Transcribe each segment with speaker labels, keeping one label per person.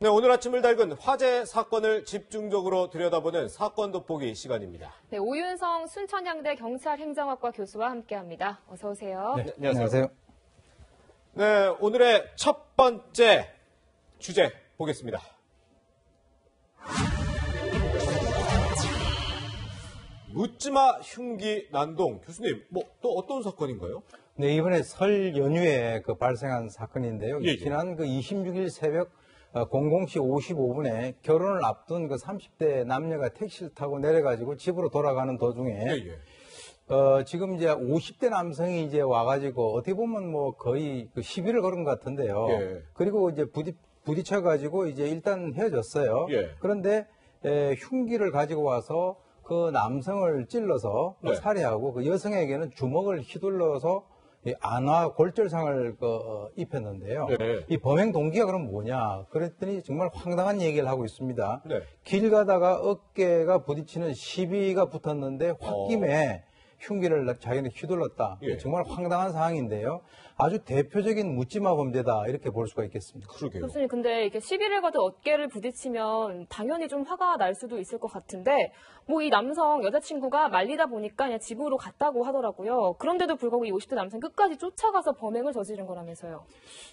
Speaker 1: 네, 오늘 아침을 달군 화재 사건을 집중적으로 들여다보는 사건 돋보기 시간입니다.
Speaker 2: 네, 오윤성 순천향대 경찰행정학과 교수와 함께합니다. 어서 오세요.
Speaker 1: 네, 안녕하세요. 네, 오늘의 첫 번째 주제 보겠습니다. 묻지마 흉기 난동. 교수님, 또 어떤 사건인가요?
Speaker 3: 네, 이번에 설 연휴에 발생한 사건인데요.
Speaker 1: 예.
Speaker 3: 지난 26일 새벽 00시 55분에 결혼을 앞둔 30대 남녀가 택시를 타고 내려가지고 집으로 돌아가는 도중에 지금 이제 50대 남성이 이제 와가지고 어떻게 보면 거의 시비를 걸은 것 같은데요.
Speaker 1: 예.
Speaker 3: 그리고 이제 부딪혀가지고 이제 일단 헤어졌어요.
Speaker 1: 예.
Speaker 3: 그런데 흉기를 가지고 와서 그 남성을 찔러서
Speaker 1: 네.
Speaker 3: 살해하고 그 여성에게는 주먹을 휘둘러서 안화 골절상을 입혔는데요.
Speaker 1: 네.
Speaker 3: 이 범행 동기가 그럼 뭐냐? 그랬더니 정말 황당한 얘기를 하고 있습니다.
Speaker 1: 네.
Speaker 3: 길 가다가 어깨가 부딪히는 시비가 붙었는데 홧김에 흉기를 자기는 휘둘렀다.
Speaker 1: 예.
Speaker 3: 정말 황당한 상황인데요. 아주 대표적인 묻지마 범죄다 이렇게 볼 수가 있겠습니다.
Speaker 1: 그러게요.
Speaker 2: 교수님, 근데 이게 시비를 가도 어깨를 부딪히면 당연히 좀 화가 날 수도 있을 것 같은데 이 남성 여자친구가 말리다 보니까 그냥 집으로 갔다고 하더라고요. 그런데도 불구하고 이 50대 남성 끝까지 쫓아가서 범행을 저지른 거라면서요.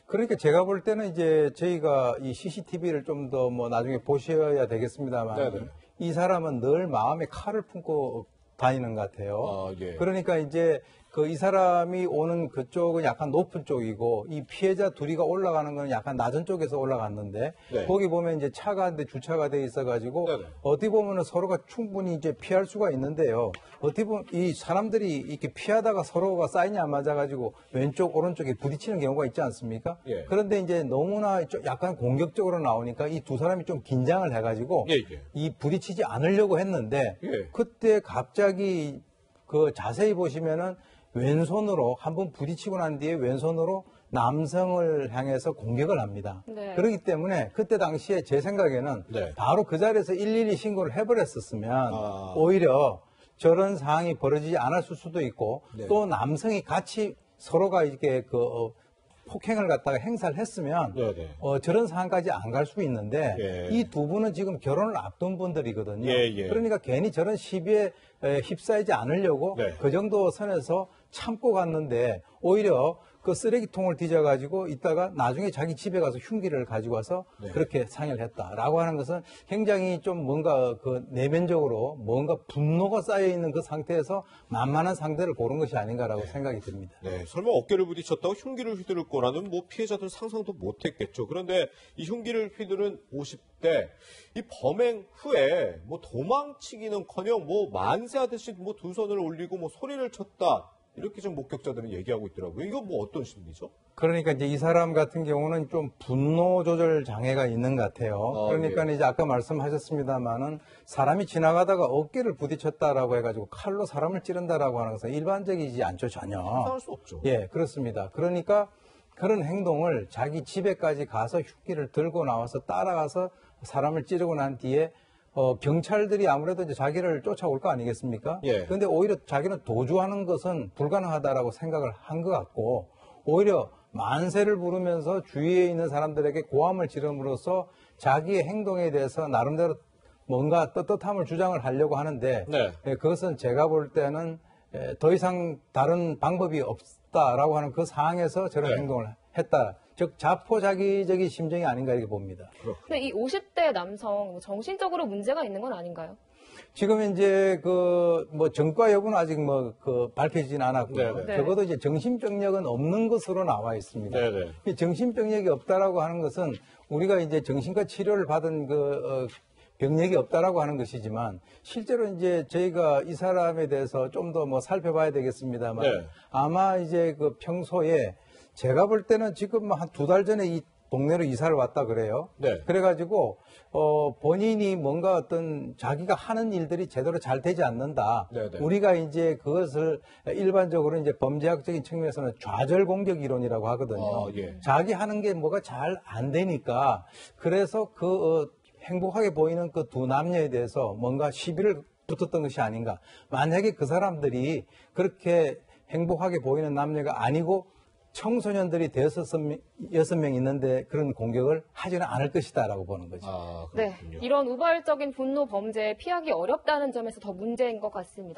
Speaker 3: 그러니까 제가 볼 때는 이제 저희가 이 CCTV를 좀 더 나중에 보셔야 되겠습니다만
Speaker 1: 네네.
Speaker 3: 이 사람은 늘 마음에 칼을 품고 다니는 것 같아요.
Speaker 1: 예.
Speaker 3: 그러니까 이제 이 사람이 오는 그쪽은 약간 높은 쪽이고 이 피해자 둘이가 올라가는 건 약간 낮은 쪽에서 올라갔는데
Speaker 1: 네.
Speaker 3: 거기 보면 이제 차가 주차가 돼 있어가지고
Speaker 1: 네네.
Speaker 3: 어떻게 보면은 서로가 충분히 이제 피할 수가 있는데요. 어떻게 보면 이 사람들이 이렇게 피하다가 서로가 사인이 안 맞아가지고 왼쪽 오른쪽에 부딪히는 경우가 있지 않습니까?
Speaker 1: 예.
Speaker 3: 그런데 이제 너무나 좀 약간 공격적으로 나오니까 이 두 사람이 좀 긴장을 해가지고
Speaker 1: 예.
Speaker 3: 이 부딪히지 않으려고 했는데
Speaker 1: 예.
Speaker 3: 그때 갑자기 자세히 보시면은 왼손으로 한번 부딪히고 난 뒤에 왼손으로 남성을 향해서 공격을 합니다.
Speaker 2: 네.
Speaker 3: 그렇기 때문에 그때 당시에 제 생각에는
Speaker 1: 네.
Speaker 3: 바로 그 자리에서 112 신고를 해버렸었으면
Speaker 1: 아.
Speaker 3: 오히려 저런 상황이 벌어지지 않았을 수도 있고
Speaker 1: 네.
Speaker 3: 또 남성이 같이 서로가 이렇게 폭행을 갖다가 행사를 했으면
Speaker 1: 네네.
Speaker 3: 저런 상황까지 안 갈 수 있는데
Speaker 1: 예.
Speaker 3: 이 두 분은 지금 결혼을 앞둔 분들이거든요.
Speaker 1: 예.
Speaker 3: 그러니까 괜히 저런 시비에 휩싸이지 않으려고
Speaker 1: 네.
Speaker 3: 그 정도 선에서 참고 갔는데 오히려 그 쓰레기통을 뒤져가지고 있다가 나중에 자기 집에 가서 흉기를 가지고 와서
Speaker 1: 네.
Speaker 3: 그렇게 상해를 했다라고 하는 것은 굉장히 좀 뭔가 내면적으로 뭔가 분노가 쌓여있는 그 상태에서 만만한 상대를 고른 것이 아닌가라고 생각이 듭니다.
Speaker 1: 네, 설마 어깨를 부딪혔다고 흉기를 휘두를 거라는 피해자들 상상도 못했겠죠. 그런데 이 흉기를 휘두른 50대 이 범행 후에 도망치기는커녕 만세하듯이 두 손을 올리고 소리를 쳤다. 이렇게 좀 목격자들은 얘기하고 있더라고요. 이건 어떤 심리죠?
Speaker 3: 그러니까 이제 이 사람 같은 경우는 좀 분노 조절 장애가 있는 것 같아요. 그러니까
Speaker 1: 예.
Speaker 3: 이제 아까 말씀하셨습니다만은 사람이 지나가다가 어깨를 부딪혔다라고 해가지고 칼로 사람을 찌른다라고 하는 것은 일반적이지 않죠, 전혀.
Speaker 1: 상상할 수 없죠.
Speaker 3: 예, 그렇습니다. 그러니까 그런 행동을 자기 집에까지 가서 흉기를 들고 나와서 따라가서 사람을 찌르고 난 뒤에 경찰들이 아무래도 이제 자기를 쫓아올 거 아니겠습니까?
Speaker 1: 예.
Speaker 3: 그런데 오히려 자기는 도주하는 것은 불가능하다라고 생각을 한 것 같고 오히려 만세를 부르면서 주위에 있는 사람들에게 고함을 지름으로써 자기의 행동에 대해서 나름대로 뭔가 떳떳함을 주장을 하려고 하는데
Speaker 1: 네.
Speaker 3: 그것은 제가 볼 때는 더 이상 다른 방법이 없다라고 하는 그 상황에서 저런
Speaker 1: 네.
Speaker 3: 행동을 했다. 즉 자포자기적인 심정이 아닌가 이렇게 봅니다.
Speaker 2: 근데 이 50대 남성 정신적으로 문제가 있는 건 아닌가요?
Speaker 3: 지금 이제 전과 여부는 아직 밝혀지진 않았고요.
Speaker 1: 네네.
Speaker 3: 적어도 이제 정신병력은 없는 것으로 나와 있습니다.
Speaker 1: 네네.
Speaker 3: 이 정신병력이 없다라고 하는 것은 우리가 이제 정신과 치료를 받은 병력이 없다라고 하는 것이지만 실제로 이제 저희가 이 사람에 대해서 좀 더 살펴봐야 되겠습니다만
Speaker 1: 네.
Speaker 3: 아마 이제 평소에 제가 볼 때는 지금 한 2달 전에 이 동네로 이사를 왔다 그래요.
Speaker 1: 네.
Speaker 3: 그래가지고 본인이 뭔가 어떤 자기가 하는 일들이 제대로 잘 되지 않는다.
Speaker 1: 네네.
Speaker 3: 우리가 이제 그것을 일반적으로 이제 범죄학적인 측면에서는 좌절 공격 이론이라고 하거든요.
Speaker 1: 예.
Speaker 3: 자기 하는 게 뭐가 잘 안 되니까 그래서 행복하게 보이는 그 두 남녀에 대해서 뭔가 시비를 붙었던 것이 아닌가. 만약에 그 사람들이 그렇게 행복하게 보이는 남녀가 아니고 청소년들이 여섯 명 있는데 그런 공격을 하지는 않을 것이다라고 보는 거죠.
Speaker 1: 아,
Speaker 2: 네,
Speaker 1: 그렇군요.
Speaker 2: 이런 우발적인 분노 범죄 피하기 어렵다는 점에서 더 문제인 것 같습니다.